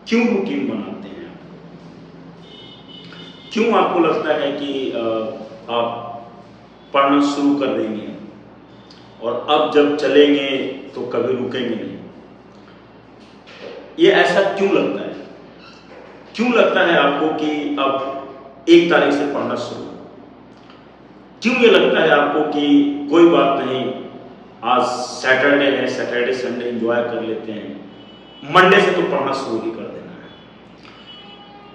क्यों रूटीन बनाते हैं? क्यों आपको लगता है कि आप पढ़ना शुरू कर देंगे और अब जब चलेंगे तो कभी रुकेंगे नहीं? ये ऐसा क्यों लगता है? क्यों लगता है आपको कि अब 1 तारीख से पढ़ना शुरू? क्यों ये लगता है आपको कि कोई बात नहीं, आज सैटरडे है, सैटरडे संडे एंजॉय कर लेते हैं, मंडे से तो पढ़ना शुरू ही कर देना है?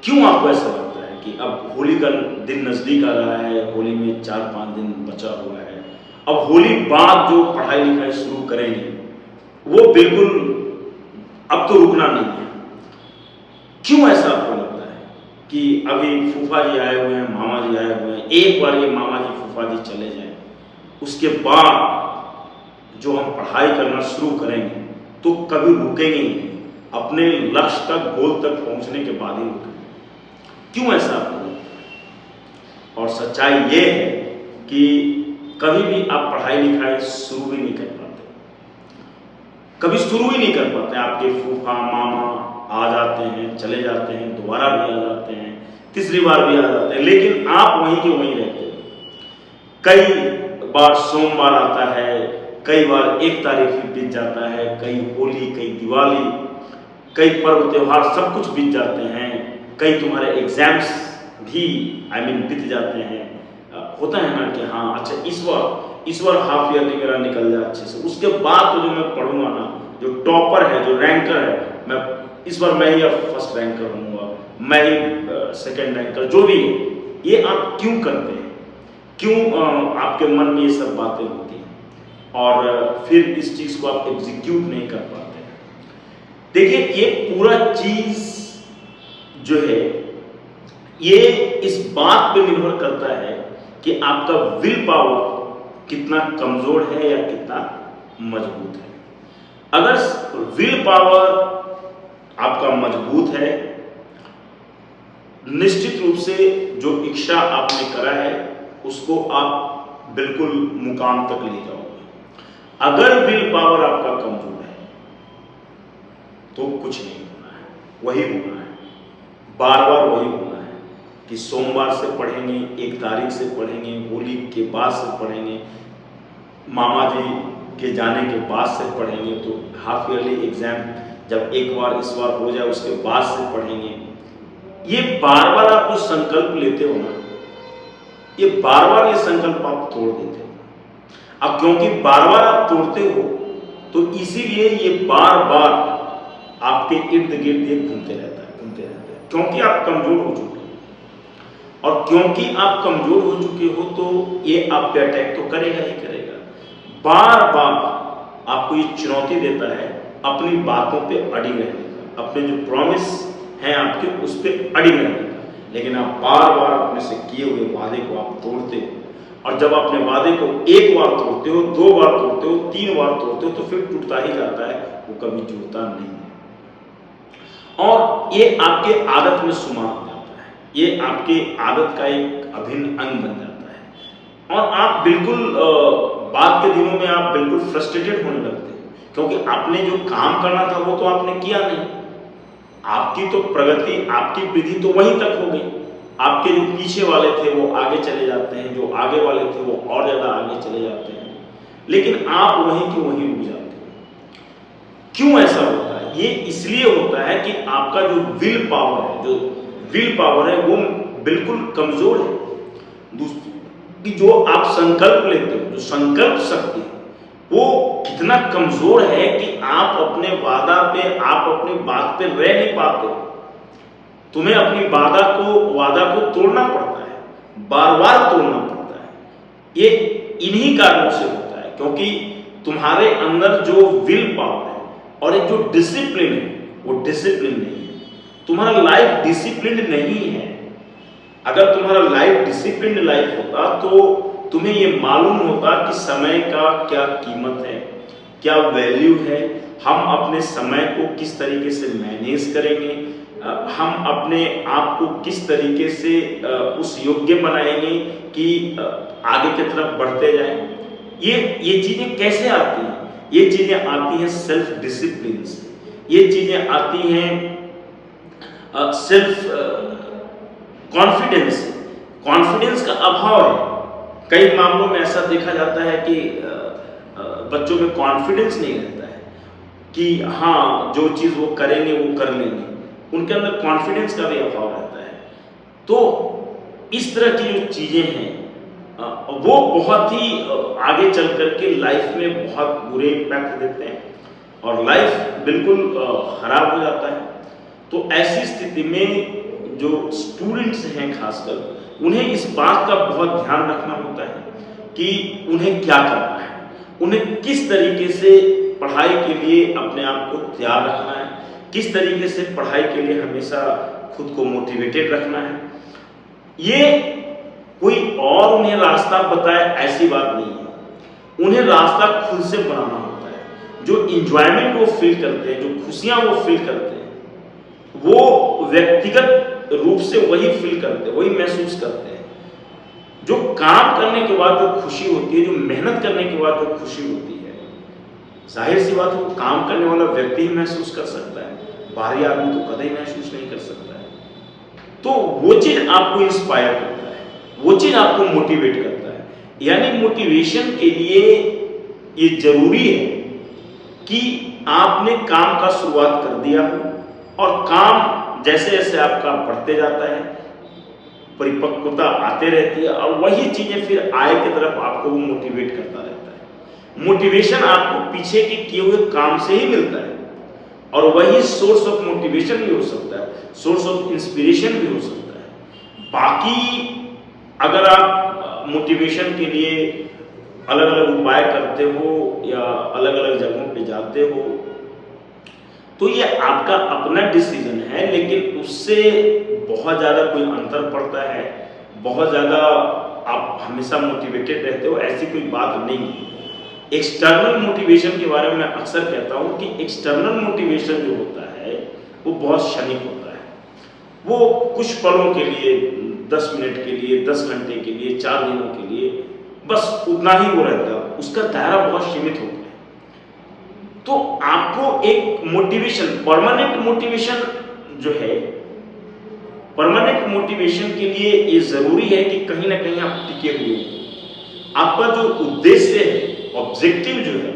क्यों आपको ऐसा लगता है कि अब होली का दिन नजदीक आ रहा है, होली में 4-5 दिन बचा हुआ है, अब होली बाद जो पढ़ाई लिखाई शुरू करेंगे वो बिल्कुल अब तो रुकना नहीं है? क्यों ऐसा आपको लगता है कि अभी फूफा जी आए हुए हैं, मामा जी आए हुए हैं, एक बार ये मामा जी फूफा जी चले जाएं, उसके बाद जो हम पढ़ाई करना शुरू करेंगे तो कभी रुकेंगे ही नहीं, अपने लक्ष्य तक, गोल तक पहुंचने के बाद ही रुकेंगे? क्यों ऐसा आपको लगता है? और सच्चाई ये है कि कभी भी आप पढ़ाई लिखाई शुरू भी नहीं कर पाते, कभी शुरू ही नहीं कर पाते। आपके फूफा मामा आ जाते हैं, चले जाते हैं, दोबारा भी आ जाते हैं, तीसरी बार भी आ जाते हैं, लेकिन आप वहीं के वहीं रहते हो। कई बार सोमवार आता है, कई बार 1 तारीख भी बीत जाता है, कई होली, कई दिवाली, कई पर्व त्योहार सब कुछ बीत जाते हैं, कई तुम्हारे एग्जाम्स भी बीत जाते हैं। होता है ना कि हाँ अच्छा इस बार हाफ ईयरली मेरा निकल जाए अच्छे से, उसके बाद तो जो मैं पढ़ूंगा ना, जो टॉपर है, जो रैंकर है, मैं इस बार मैं ही अब फर्स्ट रैंकर बनूंगा, मैं ही सेकंड रैंकर, जो भी है। ये आप क्यों करते हैं? क्यों आपके मन में ये सब बातें होती हैं और फिर इस चीज को आप एग्जीक्यूट नहीं कर पाते? देखिए, ये पूरा चीज जो है ये इस बात पे निर्भर करता है कि आपका विल पावर कितना कमजोर है या कितना मजबूत है। अगर विल पावर आपका मजबूत है, निश्चित रूप से जो इच्छा आपने करा है उसको आप बिल्कुल मुकाम तक ले जाओगे। अगर विल पावर आपका कमजोर है तो कुछ नहीं होना है, वही होना है, बार बार वही होना है कि सोमवार से पढ़ेंगे, 1 तारीख से पढ़ेंगे, होली के बाद से पढ़ेंगे, मामा जी के जाने के बाद से पढ़ेंगे, तो हाफ ईयरली एग्जाम जब एक बार इस बार हो जाए उसके बाद से पढ़ेंगे। ये बार बार आप जो संकल्प लेते हो ना, ये बार बार ये संकल्प आप तोड़ देते हो। अब क्योंकि बार बार आप तोड़ते हो तो इसीलिए ये बार बार आपके इर्द गिर्द ये घूमते रहता है, क्योंकि आप कमजोर हो चुके हो। और क्योंकि आप कमजोर हो चुके हो तो ये आप पे अटैक तो करेगा ही करेगा। बार बार आपको ये चुनौती देता है अपनी बातों पे अड़ी रहने का, अपने जो प्रॉमिस हैं आपके उस पर अड़ी रहने का। लेकिन आप बार बार अपने से किए हुए वादे को आप तोड़ते हो, और जब अपने वादे को 1 बार तोड़ते हो, 2 बार तोड़ते हो, 3 बार तोड़ते हो तो फिर टूटता ही जाता है, वो कभी जुड़ता नहीं है। और ये आपके आदत में सुमा हो जाता है, ये आपके आदत का एक अभिन्न अंग बन जाता है। और आप बिल्कुल बाद के दिनों में आप बिल्कुल फ्रस्ट्रेटेड होने लगते हैं, क्योंकि आपने जो काम करना था वो तो आपने किया नहीं। आपकी तो प्रगति, आपकी वृद्धि तो वहीं तक हो गई। आपके जो पीछे वाले थे वो आगे चले जाते हैं, जो आगे वाले थे वो और ज्यादा आगे चले जाते हैं, लेकिन आप वहीं के वहीं रुक जाते हैं। क्यों ऐसा होता है? ये इसलिए होता है कि आपका जो विल पावर है वो बिल्कुल कमजोर है। कि जो आप संकल्प लेते हो, जो संकल्प शक्ति है वो कितना कमजोर है कि आप अपने वादा पे, आप अपनी बात पे रह नहीं पाते। तुम्हें अपनी वादा को तोड़ना पड़ता है, बार बार तोड़ना पड़ता है। ये इन्हीं कारणों से होता है, क्योंकि तुम्हारे अंदर जो विल पावर है और एक जो डिसिप्लिन है वो डिसिप्लिन नहीं है। तुम्हारा लाइफ डिसिप्लिन नहीं है। अगर तुम्हारा लाइफ डिसिप्लिन लाइफ होता तो तुम्हें ये मालूम होता कि समय का क्या कीमत है, क्या वैल्यू है, हम अपने समय को किस तरीके से मैनेज करेंगे, हम अपने आप को किस तरीके से उस योग्य बनाएंगे कि आगे की तरफ बढ़ते जाएं। ये चीजें कैसे आती हैं? ये चीजें आती हैं सेल्फ डिसिप्लिन से। ये चीजें आती हैं सेल्फ कॉन्फिडेंस कॉन्फिडेंस का अभाव है। कई मामलों में ऐसा देखा जाता है कि बच्चों में कॉन्फिडेंस नहीं रहता है कि हाँ जो चीज़ वो करेंगे वो कर लेंगे, उनके अंदर कॉन्फिडेंस का भी अभाव रहता है। तो इस तरह की जो चीज़ें हैं वो बहुत ही आगे चल करके लाइफ में बहुत बुरे इम्पैक्ट देते हैं और लाइफ बिल्कुल खराब हो जाता है। तो ऐसी स्थिति में जो स्टूडेंट्स हैं खासकर उन्हें इस बात का बहुत ध्यान रखना होता है कि उन्हें क्या करना है, उन्हें किस तरीके से पढ़ाई के लिए अपने आप को तैयार रखना है, किस तरीके से पढ़ाई के लिए हमेशा खुद को मोटिवेटेड रखना है। ये कोई और उन्हें रास्ता बताए ऐसी बात नहीं है, उन्हें रास्ता खुद से बनाना होता है। जो इंजॉयमेंट वो फील करते हैं, जो खुशियां वो फील करते हैं, वो व्यक्तिगत रूप से वही फील करते हैं, वही महसूस करते हैं। जो काम करने के बाद जो खुशी होती है, जो मेहनत करने के बाद जो खुशी होती है, जाहिर सी बात है वो काम करने वाला व्यक्ति ही महसूस कर सकता है, बाहरी आदमी तो कभी महसूस नहीं कर सकता है। तो वो चीज आपको इंस्पायर करता है, वो चीज आपको मोटिवेट करता है। यानी मोटिवेशन के लिए ये जरूरी है कि आपने काम का शुरुआत कर दिया हो और काम जैसे जैसे आपका बढ़ते जाता है, परिपक्वता आते रहती है और वही चीजें फिर आय की तरफ आपको वो मोटिवेट करता रहता है। मोटिवेशन आपको पीछे के किए हुए काम से ही मिलता है और वही सोर्स ऑफ मोटिवेशन भी हो सकता है, सोर्स ऑफ इंस्पिरेशन भी हो सकता है। बाकी अगर आप मोटिवेशन के लिए अलग अलग उपाय करते हो या अलग अलग जगहों पे जाते हो तो ये आपका अपना डिसीजन है, लेकिन उससे बहुत ज़्यादा कोई अंतर पड़ता है, बहुत ज़्यादा आप हमेशा मोटिवेटेड रहते हो ऐसी कोई बात नहीं है। एक्सटर्नल मोटिवेशन के बारे में मैं अक्सर कहता हूँ कि एक्सटर्नल मोटिवेशन जो होता है वो बहुत क्षणिक होता है। वो कुछ पलों के लिए, 10 मिनट के लिए, 10 घंटे के लिए, 4 दिनों के लिए, बस उतना ही वो रहता है, उसका दायरा बहुत सीमित होता है। तो आपको एक मोटिवेशन, परमानेंट मोटिवेशन जो है, परमानेंट मोटिवेशन के लिए ये जरूरी है कि कहीं ना कहीं आप टिके हुए हो। आपका जो उद्देश्य है, ऑब्जेक्टिव जो है,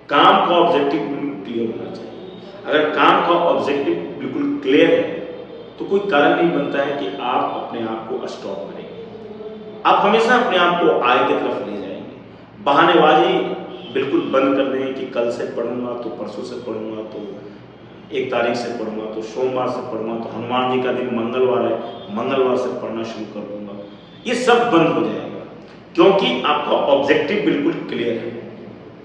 काम का ऑब्जेक्टिव बिल्कुल क्लियर होना चाहिए। अगर काम का ऑब्जेक्टिव बिल्कुल क्लियर है तो कोई कारण नहीं बनता है कि आप अपने आप को स्टॉप करेंगे। आप हमेशा अपने आप को आय की तरफ ले जाएंगे। बहानेबाजी बिल्कुल बंद कर दें कि कल से पढ़ूंगा तो परसों से पढ़ूंगा तो 1 तारीख से पढ़ूंगा तो सोमवार से पढ़ूंगा तो हनुमान जी का दिन मंगलवार है, मंगलवार से पढ़ना शुरू कर दूंगा। ये सब बंद हो जाएगा क्योंकि आपका ऑब्जेक्टिव बिल्कुल क्लियर है।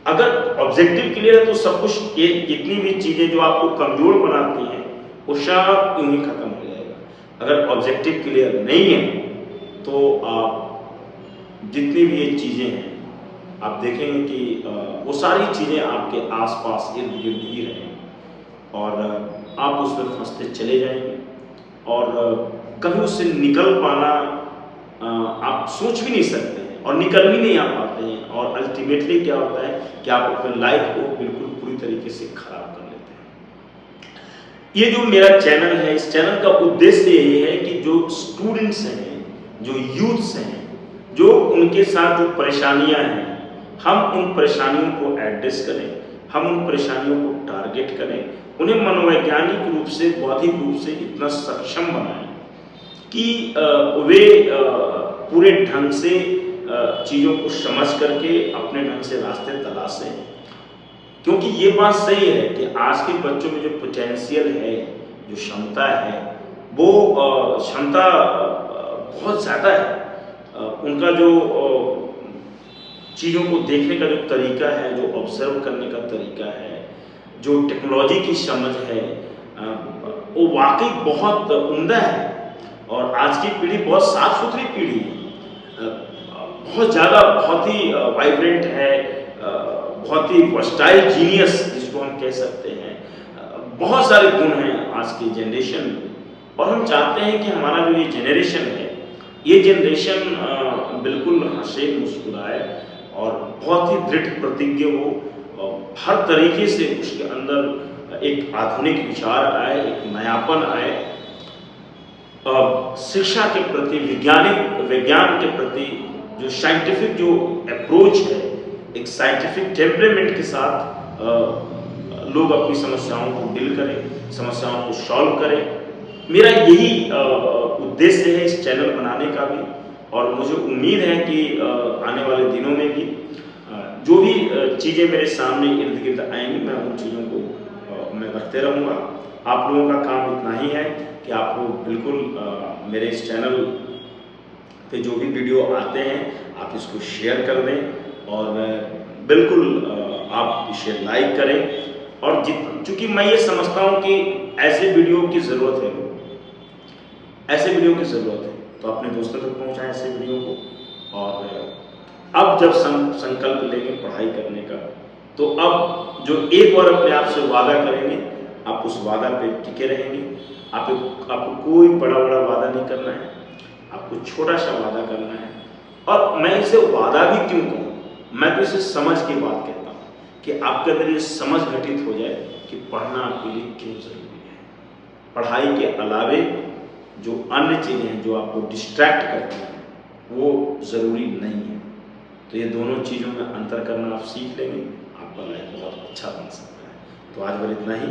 अगर ऑब्जेक्टिव क्लियर है तो सब कुछ, ये जितनी भी चीजें जो आपको कमजोर बनाती हैं वो सब यूं ही खत्म हो जाएगा। अगर ऑब्जेक्टिव क्लियर नहीं है तो आप जितनी भी ये चीजें हैं आप देखेंगे कि वो सारी चीज़ें आपके आसपास इर्द गिर्द ही रहेंगी और आप उसमें फंसते चले जाएंगे और कभी उससे निकल पाना आप सोच भी नहीं सकते हैं और निकल भी नहीं आ पाते हैं और अल्टीमेटली क्या होता है कि आप अपने लाइफ को बिल्कुल पूरी तरीके से खराब कर लेते हैं। ये जो मेरा चैनल है, इस चैनल का उद्देश्य यही है कि जो स्टूडेंट्स हैं, जो यूथ्स हैं, जो उनके साथ जो परेशानियां हैं, हम उन परेशानियों को एड्रेस करें, हम उन परेशानियों को टारगेट करें, उन्हें मनोवैज्ञानिक रूप से, बौद्धिक रूप से इतना सक्षम बनाएं कि वे पूरे ढंग से चीज़ों को समझ करके अपने ढंग से रास्ते तलाशें। क्योंकि ये बात सही है कि आज के बच्चों में जो पोटेंशियल है, जो क्षमता है, वो क्षमता बहुत ज़्यादा है। उनका जो चीज़ों को देखने का जो तरीका है, जो ऑब्जर्व करने का तरीका है, जो टेक्नोलॉजी की समझ है, वो वाकई बहुत उम्दा है। और आज की पीढ़ी बहुत साफ सुथरी पीढ़ी है, बहुत ज़्यादा, बहुत ही वाइब्रेंट है, बहुत ही वर्सटाइल जीनियस जिसको हम कह सकते हैं। बहुत सारे गुण हैं आज की जनरेशन में और हम चाहते हैं कि हमारा जो ये जनरेशन है, ये जनरेशन बिल्कुल हंसे, मुस्कुराए और बहुत ही दृढ़ प्रतिज्ञ हो, हर तरीके से उसके अंदर एक आधुनिक विचार आए, एक नयापन आए शिक्षा के प्रति, विज्ञान के प्रति जो साइंटिफिक जो अप्रोच है, एक साइंटिफिक टेम्परामेंट के साथ लोग अपनी समस्याओं को डील करें, समस्याओं को सॉल्व करें। मेरा यही उद्देश्य है इस चैनल बनाने का भी, और मुझे उम्मीद है कि आने वाले दिनों में भी जो भी चीज़ें मेरे सामने इर्द गिर्द आएंगी, मैं उन चीज़ों को मैं रखते रहूँगा। आप लोगों का काम इतना ही है कि आप लोग बिल्कुल मेरे इस चैनल पे जो भी वीडियो आते हैं आप इसको शेयर कर दें, और बिल्कुल आप इसे लाइक करें। और चूँकि मैं ये समझता हूँ कि ऐसे वीडियो की ज़रूरत है, ऐसे वीडियो की ज़रूरत है, तो अपने दोस्तों तक पहुँचाएं ऐसे वीडियो को। और अब जब संकल्प लेंगे पढ़ाई करने का, तो अब जो एक बार अपने आप से वादा करेंगे, आप उस वादा पे टिके रहेंगे। आपको कोई बड़ा वादा नहीं करना है, आपको छोटा सा वादा करना है। और मैं इसे वादा भी क्यों कहूँ, मैं तो इसे समझ की बात कहता हूँ कि आपके अंदर ये समझ घटित हो जाए कि पढ़ना आपके लिए क्यों जरूरी है। पढ़ाई के अलावे जो अन्य चीज़ें हैं जो आपको डिस्ट्रैक्ट करती हैं वो ज़रूरी नहीं है। तो ये दोनों चीज़ों में अंतर करना आप सीख लेंगे, आपका लाइफ बहुत अच्छा बन सकता है। तो आज भर इतना ही।